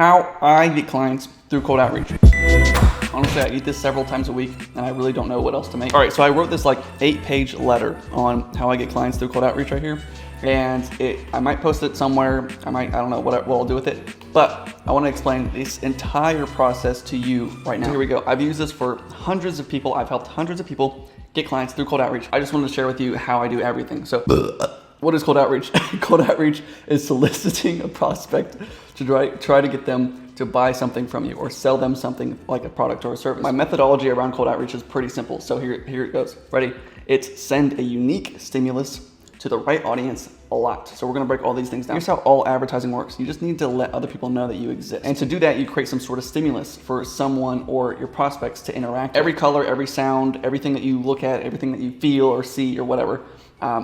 How I get clients through cold outreach. Honestly, I eat this several times a week and I really don't know what else to make. All right, so I wrote this like 8-page letter on how I get clients through cold outreach right here. And I might post it somewhere. I don't know what I'll do with it. But I want to explain this entire process to you right now. So here we go. I've used this for hundreds of people. I've helped hundreds of people get clients through cold outreach. I just wanted to share with you how I do everything. So what is cold outreach? Cold outreach is soliciting a prospect to try to get them to buy something from you or sell them something like a product or a service. My methodology around cold outreach is pretty simple. So here it goes. Ready? It's send a unique stimulus to the right audience a lot. So we're gonna break all these things down. Here's how all advertising works. You just need to let other people know that you exist. And to do that, you create some sort of stimulus for someone or your prospects to interact with. Every color, every sound, everything that you look at, everything that you feel or see or whatever,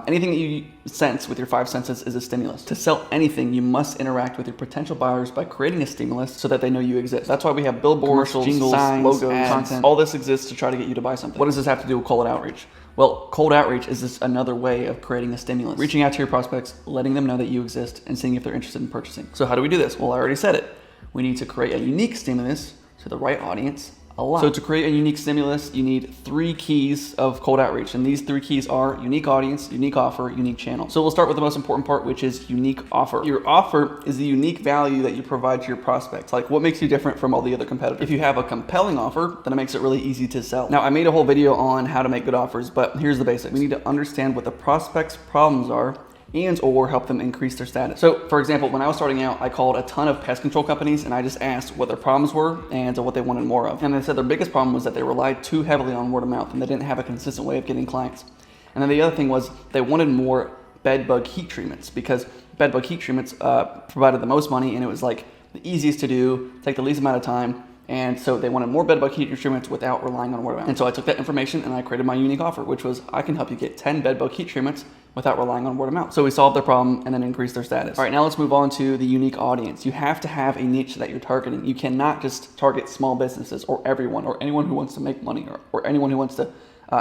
anything that you sense with your 5 senses is a stimulus. To sell anything, you must interact with your potential buyers by creating a stimulus so that they know you exist. That's why we have billboards, commercials, jingles, signs, logos, ads, content. All this exists to try to get you to buy something. What does this have to do with cold outreach? Well, cold outreach is just another way of creating a stimulus. Reaching out to your prospects, letting them know that you exist, and seeing if they're interested in purchasing. So how do we do this? Well, I already said it. We need to create a unique stimulus to the right audience a lot. So to create a unique stimulus, you need 3 keys of cold outreach. And these 3 keys are unique audience, unique offer, unique channel. So we'll start with the most important part, which is unique offer. Your offer is the unique value that you provide to your prospects. Like what makes you different from all the other competitors. If you have a compelling offer, then it makes it really easy to sell. Now I made a whole video on how to make good offers, but here's the basics. We need to understand what the prospect's problems are and or help them increase their status. So for example, when I was starting out, I called a ton of pest control companies and I just asked what their problems were and what they wanted more of. And they said their biggest problem was that they relied too heavily on word of mouth and they didn't have a consistent way of getting clients. And then the other thing was they wanted more bed bug heat treatments because bed bug heat treatments provided the most money and it was like the easiest to do, take the least amount of time. And so they wanted more bed bug heat treatments without relying on word of mouth. And so I took that information and I created my unique offer, which was I can help you get 10 bed bug heat treatments without relying on word of mouth. So we solved their problem and then increased their status. All right, now let's move on to the unique audience. You have to have a niche that you're targeting. You cannot just target small businesses or everyone or anyone who wants to make money or anyone who wants to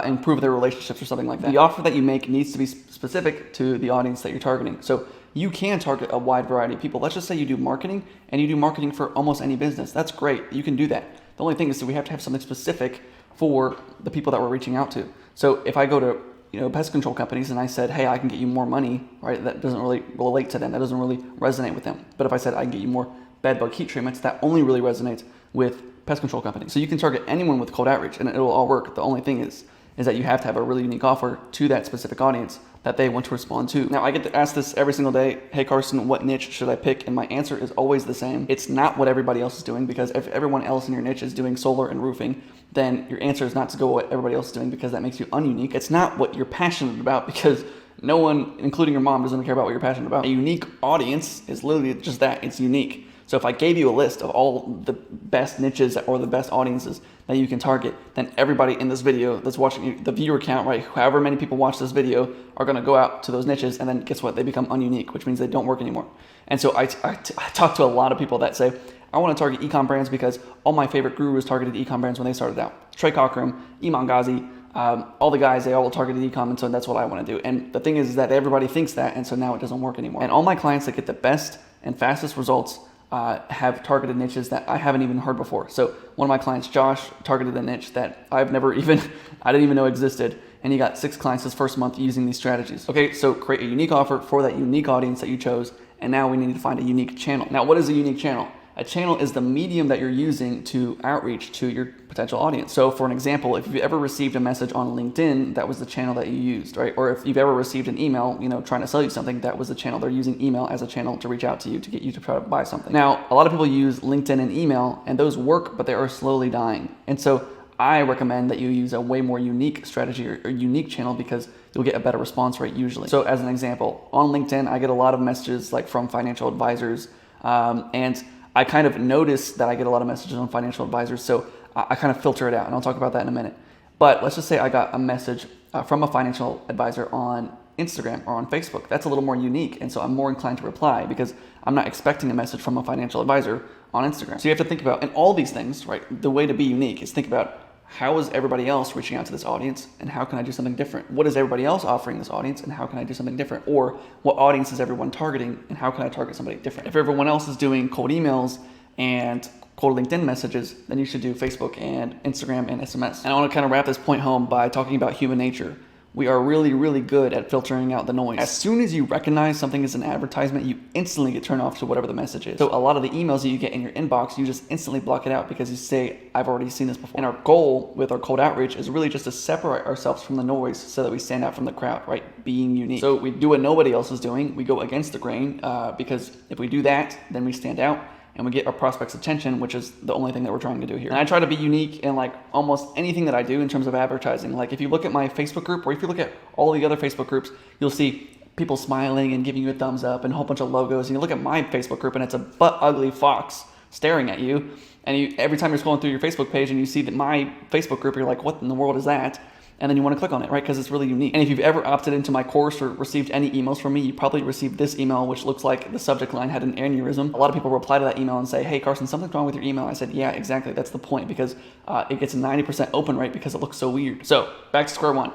improve their relationships or something like that. The offer that you make needs to be specific to the audience that you're targeting. So you can target a wide variety of people. Let's just say you do marketing and you do marketing for almost any business. That's great. You can do that. The only thing is that we have to have something specific for the people that we're reaching out to. So if I go to pest control companies and I said, hey, I can get you more money, right? That doesn't really relate to them. That doesn't really resonate with them. But if I said I can get you more bed bug heat treatments, that only really resonates with pest control companies. So you can target anyone with cold outreach and it'll all work. The only thing is that you have to have a really unique offer to that specific audience that they want to respond to. Now I get to ask this every single day, hey Carson, what niche should I pick? And my answer is always the same. It's not what everybody else is doing, because if everyone else in your niche is doing solar and roofing, then your answer is not to go what everybody else is doing, because that makes you ununique. It's not what you're passionate about, because no one, including your mom, doesn't care about what you're passionate about. A unique audience is literally just that, it's unique. So if I gave you a list of all the best niches or the best audiences that you can target, then everybody in this video that's watching you, the viewer count, right, however many people watch this video are gonna go out to those niches, and then guess what? They become ununique, which means they don't work anymore. And so I talk to a lot of people that say, I wanna target e-com brands because all my favorite gurus targeted e-com brands when they started out. Trey Cochran, Iman Ghazi, all the guys, they all targeted e-com, and so that's what I wanna do. And the thing is that everybody thinks that, and so now it doesn't work anymore. And all my clients that get the best and fastest results have targeted niches that I haven't even heard before. So one of my clients, Josh, targeted a niche that I didn't even know existed, and he got 6 clients his first month using these strategies. Okay, so create a unique offer for that unique audience that you chose, and now we need to find a unique channel. Now, what is a unique channel? A channel is the medium that you're using to outreach to your potential audience. So for an example, if you've ever received a message on LinkedIn, that was the channel that you used, right? Or if you've ever received an email, trying to sell you something, that was the channel. They're using email as a channel to reach out to you to get you to try to buy something. Now, a lot of people use LinkedIn and email, and those work, but they are slowly dying. And so I recommend that you use a way more unique strategy or unique channel, because you'll get a better response rate usually. So as an example, on LinkedIn, I get a lot of messages like from financial advisors, and I kind of notice that I get a lot of messages on financial advisors, so I kind of filter it out, and I'll talk about that in a minute. But let's just say I got a message from a financial advisor on Instagram or on Facebook. That's a little more unique, and so I'm more inclined to reply because I'm not expecting a message from a financial advisor on Instagram. So you have to think about, and all these things, right, the way to be unique is think about how is everybody else reaching out to this audience, and how can I do something different? What is everybody else offering this audience, and how can I do something different? Or what audience is everyone targeting, and how can I target somebody different? If everyone else is doing cold emails and cold LinkedIn messages, then you should do Facebook and Instagram and SMS. And I want to kind of wrap this point home by talking about human nature. We are really, really good at filtering out the noise. As soon as you recognize something is an advertisement, you instantly get turned off to whatever the message is. So a lot of the emails that you get in your inbox, you just instantly block it out because you say, I've already seen this before. And our goal with our cold outreach is really just to separate ourselves from the noise so that we stand out from the crowd, right? Being unique. So we do what nobody else is doing. We go against the grain because if we do that, then we stand out and we get our prospects' attention, which is the only thing that we're trying to do here. And I try to be unique in like almost anything that I do in terms of advertising. Like if you look at my Facebook group, or if you look at all the other Facebook groups, you'll see people smiling and giving you a thumbs up and a whole bunch of logos. And you look at my Facebook group and it's a butt ugly fox staring at you. And every time you're scrolling through your Facebook page and you see that my Facebook group, you're like, what in the world is that? And then you want to click on it, right? Because it's really unique. And if you've ever opted into my course or received any emails from me, you probably received this email, which looks like the subject line had an aneurysm. A lot of people reply to that email and say, hey, Carson, something's wrong with your email. I said, yeah, exactly. That's the point, because it gets a 90% open rate because it looks so weird. So back to square one.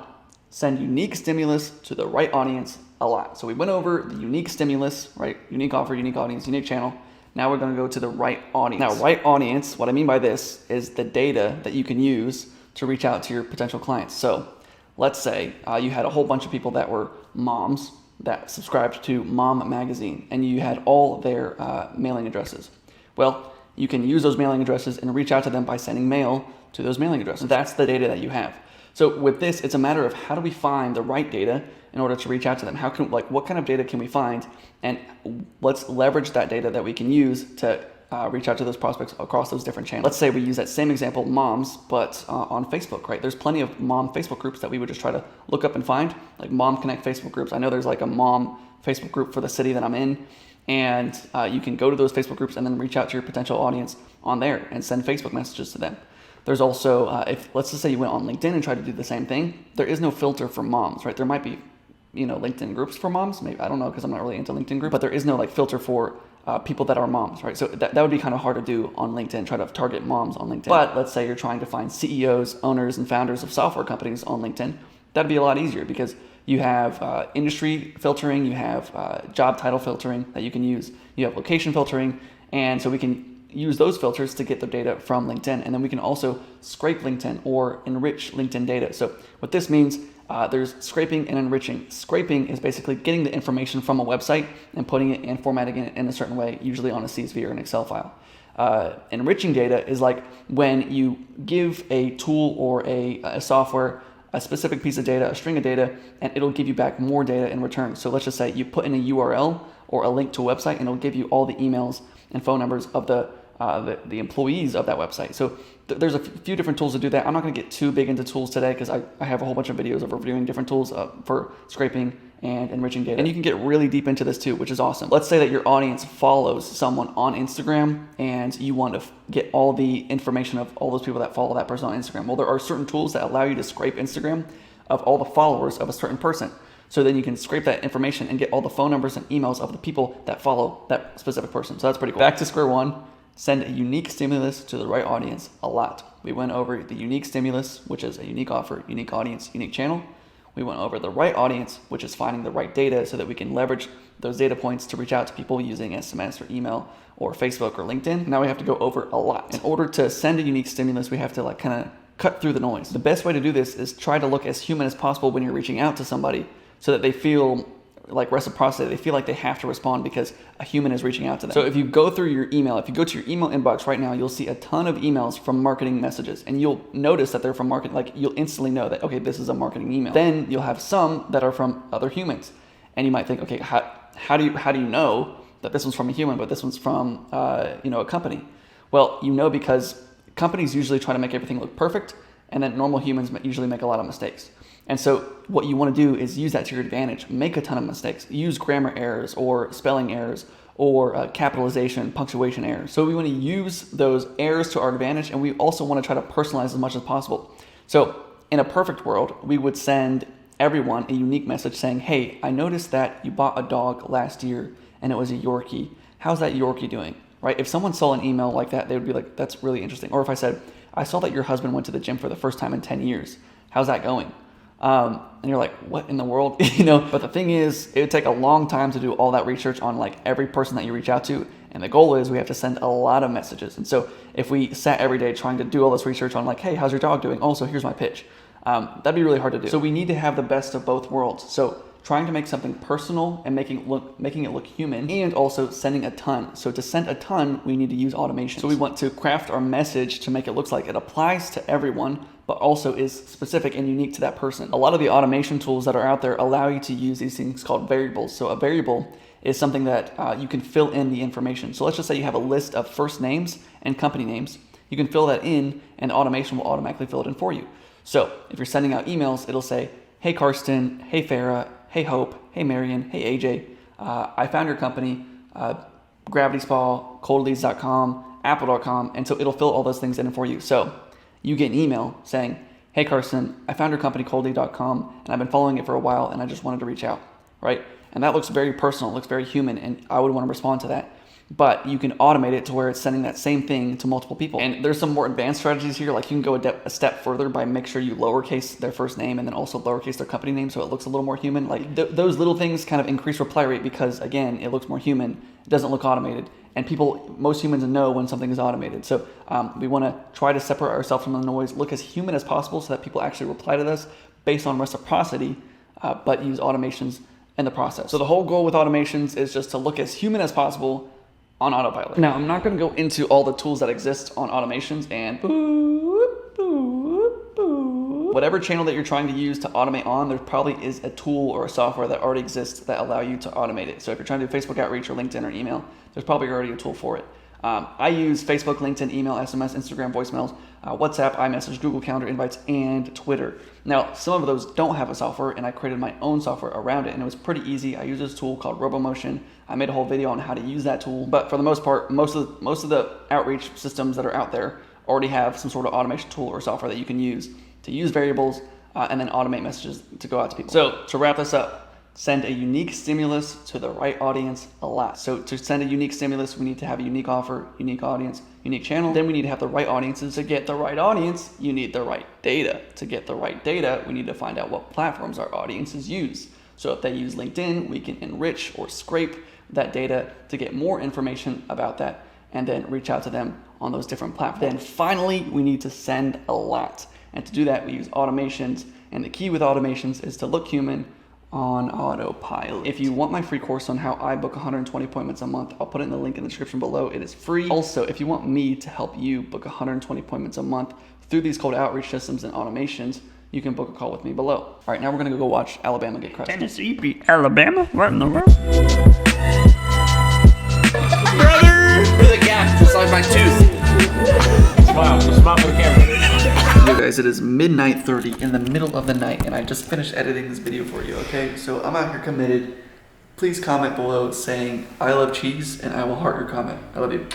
Send unique stimulus to the right audience a lot. So we went over the unique stimulus, right? Unique offer, unique audience, unique channel. Now we're going to go to the right audience. Now, right audience, what I mean by this is the data that you can use to reach out to your potential clients. So let's say you had a whole bunch of people that were moms that subscribed to Mom Magazine, and you had all their mailing addresses. Well, you can use those mailing addresses and reach out to them by sending mail to those mailing addresses. That's the data that you have. So with this, it's a matter of how do we find the right data in order to reach out to them? What kind of data can we find? And let's leverage that data that we can use to reach out to those prospects across those different channels. Let's say we use that same example, moms, but on Facebook, right? There's plenty of mom Facebook groups that we would just try to look up and find, like Mom Connect Facebook groups. I know there's like a mom Facebook group for the city that I'm in, and you can go to those Facebook groups and then reach out to your potential audience on there and send Facebook messages to them. There's also, if let's just say you went on LinkedIn and tried to do the same thing, there is no filter for moms, right? There might be, LinkedIn groups for moms. Maybe, I don't know, because I'm not really into LinkedIn groups, but there is no like filter for people that are moms, right? So that would be kind of hard to do on LinkedIn, try to target moms on LinkedIn. But let's say you're trying to find CEOs, owners, and founders of software companies on LinkedIn. That'd be a lot easier because you have industry filtering, you have job title filtering that you can use, you have location filtering, and so we can use those filters to get the data from LinkedIn. And then we can also scrape LinkedIn or enrich LinkedIn data. So what this means, there's scraping and enriching. Scraping is basically getting the information from a website and putting it and formatting it in a certain way, usually on a CSV or an Excel file. Enriching data is like when you give a tool or a software a specific piece of data, a string of data, and it'll give you back more data in return. So let's just say you put in a URL or a link to a website, and it'll give you all the emails and phone numbers of the employees of that website. So there's a few different tools to do that. I'm not going to get too big into tools today because I have a whole bunch of videos of reviewing different tools for scraping and enriching data. And you can get really deep into this too, which is awesome. Let's say that your audience follows someone on Instagram and you want to get all the information of all those people that follow that person on Instagram. Well, there are certain tools that allow you to scrape Instagram of all the followers of a certain person. So then you can scrape that information and get all the phone numbers and emails of the people that follow that specific person. So that's pretty cool. Back to square one, send a unique stimulus to the right audience a lot. We went over the unique stimulus, which is a unique offer, unique audience, unique channel. We went over the right audience, which is finding the right data so that we can leverage those data points to reach out to people using SMS or email or Facebook or LinkedIn. Now we have to go over a lot. In order to send a unique stimulus, we have to kind of cut through the noise. The best way to do this is try to look as human as possible when you're reaching out to somebody so that they feel like reciprocity. They feel like they have to respond because a human is reaching out to them. So if you go through your email, if you go to your email inbox right now, you'll see a ton of emails from marketing messages, and you'll notice that they're from marketing. Like you'll instantly know that, okay, this is a marketing email. Then you'll have some that are from other humans, and you might think, okay, how do you know that this one's from a human, but this one's from a company? Well, because companies usually try to make everything look perfect, and then normal humans usually make a lot of mistakes. And so what you want to do is use that to your advantage. Make a ton of mistakes. Use grammar errors or spelling errors or capitalization, punctuation errors. So we want to use those errors to our advantage, and we also want to try to personalize as much as possible. So in a perfect world, we would send everyone a unique message saying, hey, I noticed that you bought a dog last year and it was a Yorkie. How's that Yorkie doing? Right? If someone saw an email like that, they would be like, that's really interesting. Or if I said, I saw that your husband went to the gym for the first time in 10 years. How's that going? And you're like, what in the world? You know, but the thing is, it would take a long time to do all that research on like every person that you reach out to. And the goal is we have to send a lot of messages. And so if we sat every day trying to do all this research on like, hey, how's your dog doing? Also, here's my pitch. That'd be really hard to do. So we need to have the best of both worlds. So trying to make something personal and making it look human, and also sending a ton. So to send a ton, we need to use automation. So we want to craft our message to make it look like it applies to everyone, but also is specific and unique to that person. A lot of the automation tools that are out there allow you to use these things called variables. So a variable is something that you can fill in the information. So let's just say you have a list of first names and company names. You can fill that in and automation will automatically fill it in for you. So if you're sending out emails, it'll say, hey Karsten, hey Farah, hey Hope, hey Marion, hey AJ, I found your company, Gravity Spa, coldleads.com, apple.com, and so it'll fill all those things in for you. So you get an email saying, hey Karsten, I found your company, coldlead.com, and I've been following it for a while, and I just wanted to reach out, right? And that looks very personal, it looks very human, and I would want to respond to that. But you can automate it to where it's sending that same thing to multiple people. And there's some more advanced strategies here, like you can go a step further by make sure you lowercase their first name and then also lowercase their company name so it looks a little more human. Like those little things kind of increase reply rate because, again, it looks more human, it doesn't look automated. And most humans know when something is automated. So we want to try to separate ourselves from the noise, look as human as possible so that people actually reply to this based on reciprocity, but use automations in the process. So the whole goal with automations is just to look as human as possible on autopilot. Now, I'm not going to go into all the tools that exist on automations and whatever channel that you're trying to use to automate on, there probably is a tool or a software that already exists that allow you to automate it. So if you're trying to do Facebook outreach or LinkedIn or email, there's probably already a tool for it. I use Facebook, LinkedIn, email, SMS, Instagram, voicemails, WhatsApp, iMessage, Google Calendar invites, and Twitter. Now, some of those don't have a software, and I created my own software around it, and it was pretty easy. I use this tool called RoboMotion. I made a whole video on how to use that tool, but for the most part, most of the outreach systems that are out there already have some sort of automation tool or software that you can use to use variables and then automate messages to go out to people. So to wrap this up, send a unique stimulus to the right audience a lot. So to send a unique stimulus, we need to have a unique offer, unique audience, unique channel. Then we need to have the right audiences. To get the right audience, you need the right data. To get the right data, we need to find out what platforms our audiences use. So if they use LinkedIn, we can enrich or scrape that data to get more information about that and then reach out to them on those different platforms. Then finally, we need to send a lot. And to do that, we use automations. And the key with automations is to look human on autopilot. If you want my free course on how I book 120 appointments a month, I'll put it in the link in the description below. It is free. Also, if you want me to help you book 120 appointments a month through these cold outreach systems and automations, you can book a call with me below. All right, now we're gonna go watch Alabama get crushed. Tennessee beat Alabama? What in the world? Brother! With a gap just like my tooth. Wow, so smile for the camera. Yo guys, it is midnight 30 in the middle of the night and I just finished editing this video for you, okay? So I'm out here committed. Please comment below saying I love cheese and I will heart your comment. I love you.